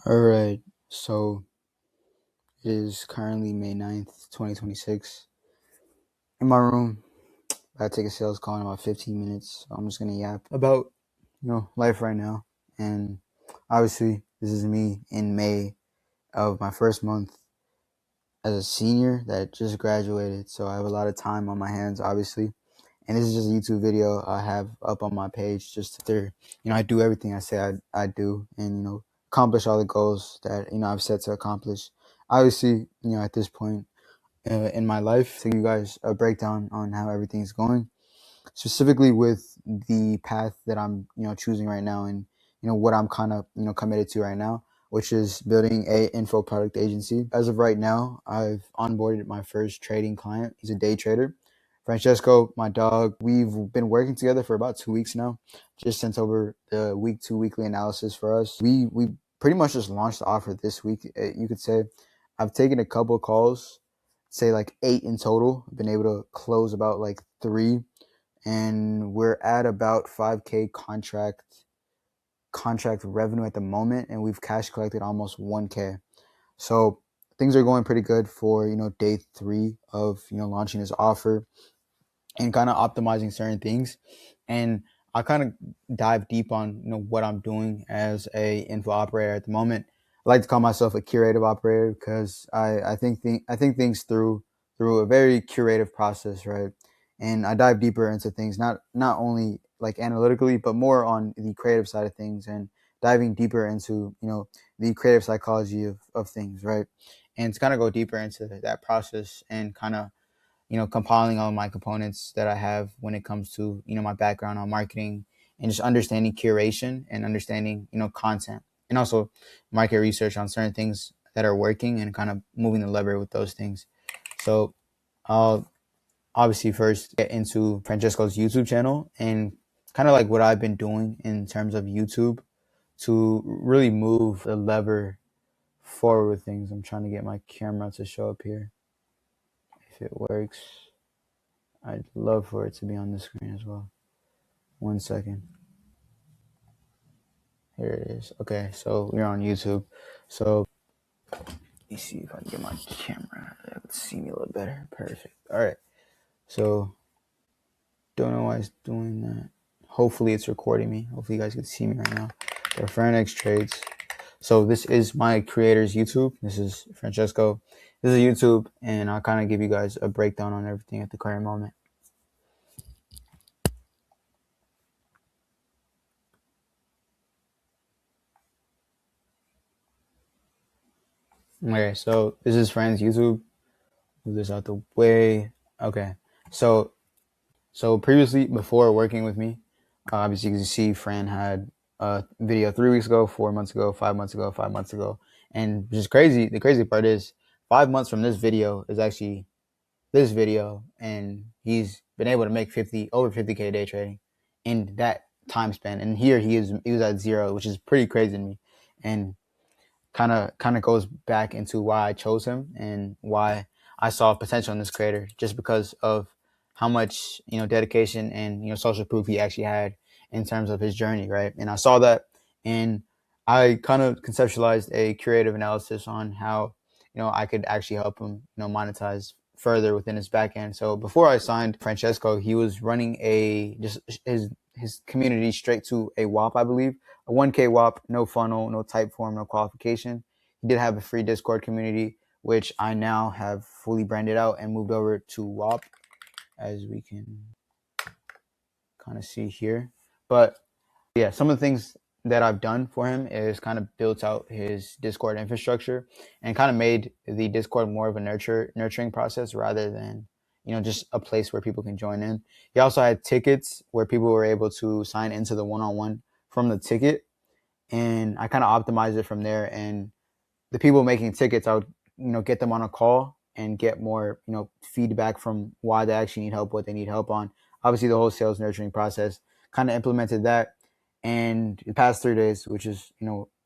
All right, so it is currently May 9th, 2026. In my room, I take a sales call in about 15 minutes. So I'm just going to yap about, life right now. And obviously, this is me in May of my first month as a senior that just graduated. So I have a lot of time on my hands, obviously. And this is just a YouTube video I have up on my page just to, I do everything I say I do and, accomplish all the goals that, I've set to accomplish. Obviously, at this point in my life, to give you guys a breakdown on how everything's going, specifically with the path that I'm, choosing right now and, what I'm kind of, committed to right now, which is building a info product agency. As of right now, I've onboarded my first trading client. He's a day trader. Francesco, my dog, we've been working together for about 2 weeks now. Just sent over the week 2 weekly analysis for us. We pretty much just launched the offer this week. You could say I've taken a couple of calls, say like 8 in total. I've been able to close about like 3, and we're at about 5K contract revenue at the moment, and we've cash collected almost 1K. So things are going pretty good for day 3 of launching this offer and kind of optimizing certain things. And I kind of dive deep on what I'm doing as a info operator at the moment. I like to call myself a curative operator because I think things through a very curative process, right? And I dive deeper into things, not only like analytically, but more on the creative side of things and diving deeper into the creative psychology of things, right? And to kind of go deeper into that process and kind of compiling all my components that I have when it comes to, my background on marketing and just understanding curation and understanding, content and also market research on certain things that are working and kind of moving the lever with those things. So I'll obviously first get into Francesco's YouTube channel and kind of like what I've been doing in terms of YouTube to really move the lever forward with things. I'm trying to get my camera to show up here. If it works, I'd love for it to be on the screen as well. 1 second. Here it is. Okay, so we're on YouTube. So let me see if I can get my camera that would see me a little better. Perfect. All right. So don't know why it's doing that. Hopefully it's recording me. Hopefully you guys can see me right now. Fairnex Trades. So this is my creator's YouTube. This is Francesco. This is YouTube, and I'll kind of give you guys a breakdown on everything at the current moment. Okay, so this is Fran's YouTube. Move this out the way. Okay, so previously, before working with me, obviously you can see Fran had a video 3 weeks ago, 4 months ago, 5 months ago, 5 months ago, and just crazy. The crazy part is 5 months from this video is actually this video, and he's been able to make over 50K day trading in that time span. And here he was at 0, which is pretty crazy to me, and kind of goes back into why I chose him and why I saw potential in this creator, just because of how much dedication and social proof he actually had in terms of his journey, right? And I saw that, and I kind of conceptualized a creative analysis on how I could actually help him monetize further within his backend. So before I signed Francesco, he was running just his community straight to a WAP, I believe, a 1K WAP, no funnel, no type form, no qualification. He did have a free Discord community, which I now have fully branded out and moved over to WAP, as we can kind of see here. But yeah, some of the things that I've done for him is kind of built out his Discord infrastructure and kind of made the Discord more of a nurturing process rather than just a place where people can join in. He also had tickets where people were able to sign into the one-on-one from the ticket, and I kind of optimized it from there. And the people making tickets, I would get them on a call and get more feedback from why they actually need help, what they need help on. Obviously, the whole sales nurturing process kind of implemented that. And the past 3 days, which is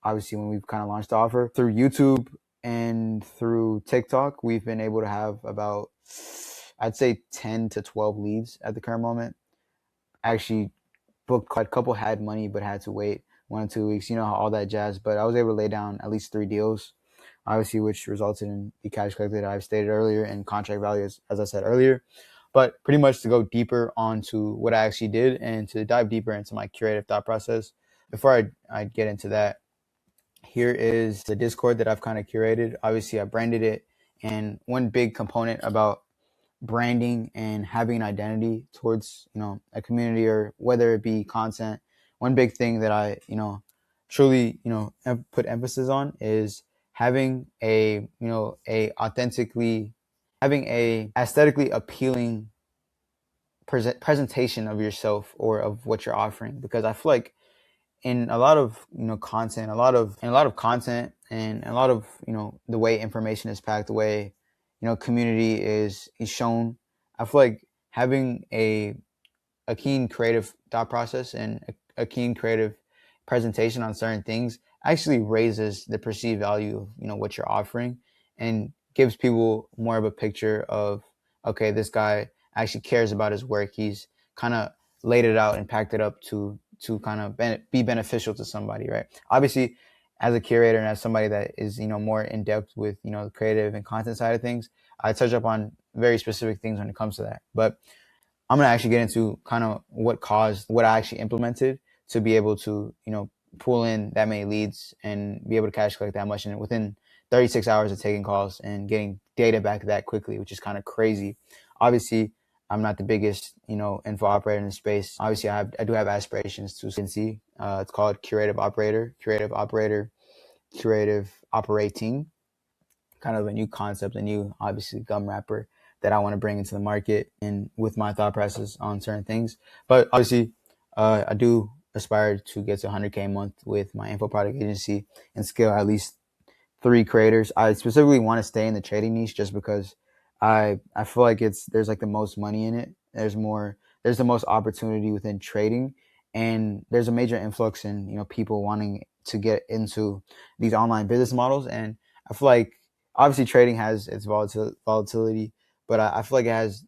obviously when we've kind of launched the offer through YouTube and through TikTok, we've been able to have about, I'd say, 10 to 12 leads at the current moment. Actually booked, a couple had money but had to wait 1 or 2 weeks, how all that jazz. But I was able to lay down at least 3 deals, obviously, which resulted in the cash collected I've stated earlier and contract values, as I said earlier. But pretty much to go deeper onto what I actually did and to dive deeper into my curative thought process, before I get into that, here is the Discord that I've kind of curated. Obviously, I branded it. And one big component about branding and having an identity towards, a community, or whether it be content, one big thing that I, truly, put emphasis on is having having a aesthetically appealing presentation of yourself or of what you're offering. Because I feel like in a lot of content, and a lot of the way information is packed, the way community is shown, I feel like having a keen creative thought process and a keen creative presentation on certain things actually raises the perceived value of what you're offering, and gives people more of a picture of, okay, this guy actually cares about his work. He's kind of laid it out and packed it up to kind of be beneficial to somebody, right? Obviously, as a curator and as somebody that is more in depth with the creative and content side of things, I touch up on very specific things when it comes to that. But I'm gonna actually get into kind of what caused what I actually implemented to be able to pull in that many leads and be able to cash collect that much, and within 36 hours of taking calls and getting data back that quickly, which is kind of crazy. Obviously, I'm not the biggest info operator in the space. Obviously, I do have aspirations to see. It's called Curative Operator, Curative Operating, kind of a new concept, a new, obviously, gum wrapper that I want to bring into the market and with my thought process on certain things. But obviously, I do aspire to get to 100K a month with my info product agency and scale at least 3 creators. I specifically want to stay in the trading niche just because I feel like there's like the most money in it. There's the most opportunity within trading, and there's a major influx in people wanting to get into these online business models. And I feel like obviously trading has its volatility, but I feel like it has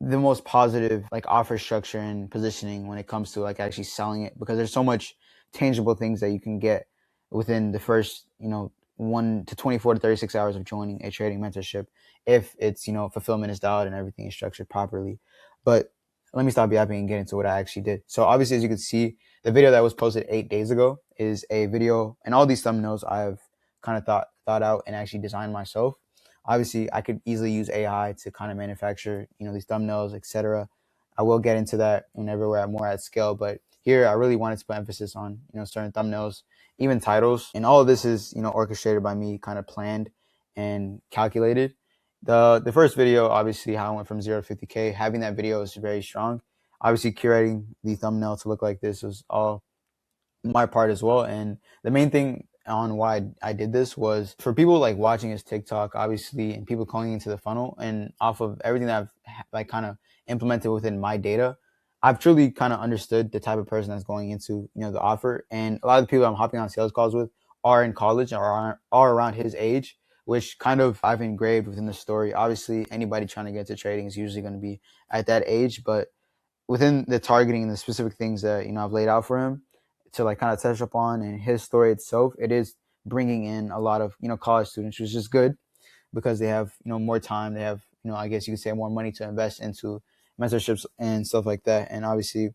the most positive like offer structure and positioning when it comes to like actually selling it, because there's so much tangible things that you can get within the first 1 to 24 to 36 hours of joining a trading mentorship, if it's fulfillment is dialed and everything is structured properly. But let me stop yapping and get into what I actually did. So obviously, as you can see, the video that was posted 8 days ago is a video, and all these thumbnails I've kind of thought out and actually designed myself. Obviously, I could easily use AI to kind of manufacture, these thumbnails, etc. I will get into that whenever we're more at scale, but here I really wanted to put emphasis on, certain thumbnails, even titles, and all of this is, orchestrated by me, kind of planned and calculated. The first video, obviously, how I went from 0 to 50K, having that video is very strong. Obviously, curating the thumbnail to look like this was all my part as well. And the main thing on why I did this was for people like watching his TikTok, obviously, and people calling into the funnel, and off of everything that I've like kind of implemented within my data, I've truly kind of understood the type of person that's going into the offer. And a lot of the people I'm hopping on sales calls with are in college or are around his age, which kind of I've engraved within the story. Obviously, anybody trying to get into trading is usually going to be at that age, but within the targeting and the specific things that I've laid out for him to like kind of touch upon, and his story itself, it is bringing in a lot of college students, which is good because they have more time, they have I guess you could say more money to invest into mentorships and stuff like that. And obviously,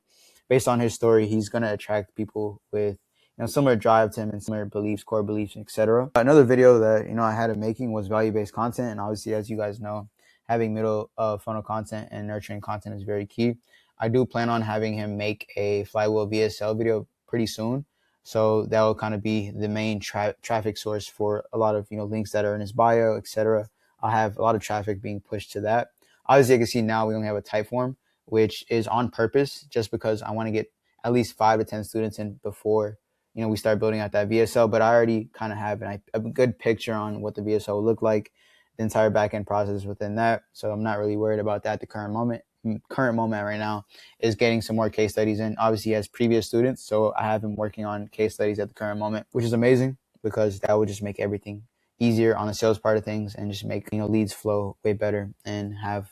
based on his story, he's going to attract people with similar drive to him and similar beliefs, core beliefs, etc. Another video that I had him making was value-based content, and obviously, as you guys know, having middle funnel content and nurturing content is very key. I do plan on having him make a flywheel VSL video pretty soon, so that will kind of be the main traffic source for a lot of links that are in his bio, etc. I'll have a lot of traffic being pushed to that. Obviously, you can see now we only have a Typeform, which is on purpose just because I want to get at least 5 to 10 students in before we start building out that VSL. But I already kind of have a good picture on what the VSL will look like, the entire backend process within that. So I'm not really worried about that at the current moment. Right now is getting some more case studies in. Obviously, he has previous students, so I have him working on case studies at the current moment, which is amazing because that would just make everything easier on the sales part of things and just make leads flow way better and have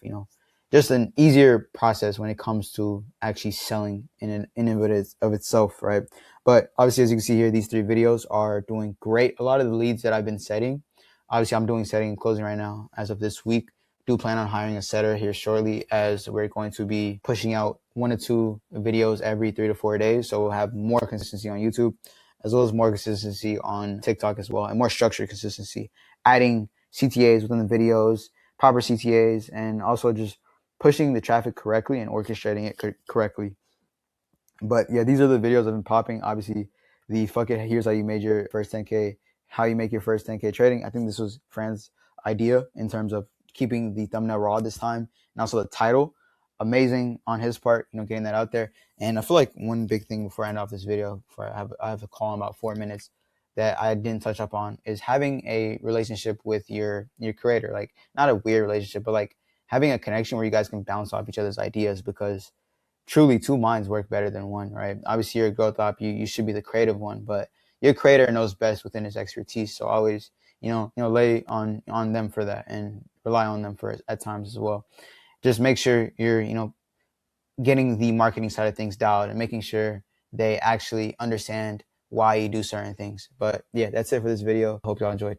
just an easier process when it comes to actually selling in of itself, right? But obviously, as you can see here, these 3 videos are doing great. A lot of the leads that I've been setting, obviously, I'm doing setting and closing right now as of this week. Do plan on hiring a setter here shortly, as we're going to be pushing out 1 to 2 videos every 3 to 4 days. So we'll have more consistency on YouTube, as well as more consistency on TikTok as well, and more structured consistency, adding CTAs within the videos, proper CTAs, and also just pushing the traffic correctly and orchestrating it correctly. But yeah, these are the videos I've been popping. Obviously, the fuck it, here's how you made your first 10K, how you make your first 10K trading. I think this was Fran's idea in terms of keeping the thumbnail raw this time, and also the title. Amazing on his part, getting that out there. And I feel like one big thing before I end off this video, before I have a call in about 4 minutes, that I didn't touch up on is having a relationship with your creator. Like, not a weird relationship, but like having a connection where you guys can bounce off each other's ideas, because truly 2 minds work better than one, right? Obviously, you're a growth op, you should be the creative one, but your creator knows best within his expertise. So always, lay on them for that, and rely on them for at times as well. Just make sure you're, getting the marketing side of things dialed and making sure they actually understand why you do certain things. But yeah, that's it for this video. Hope y'all enjoyed.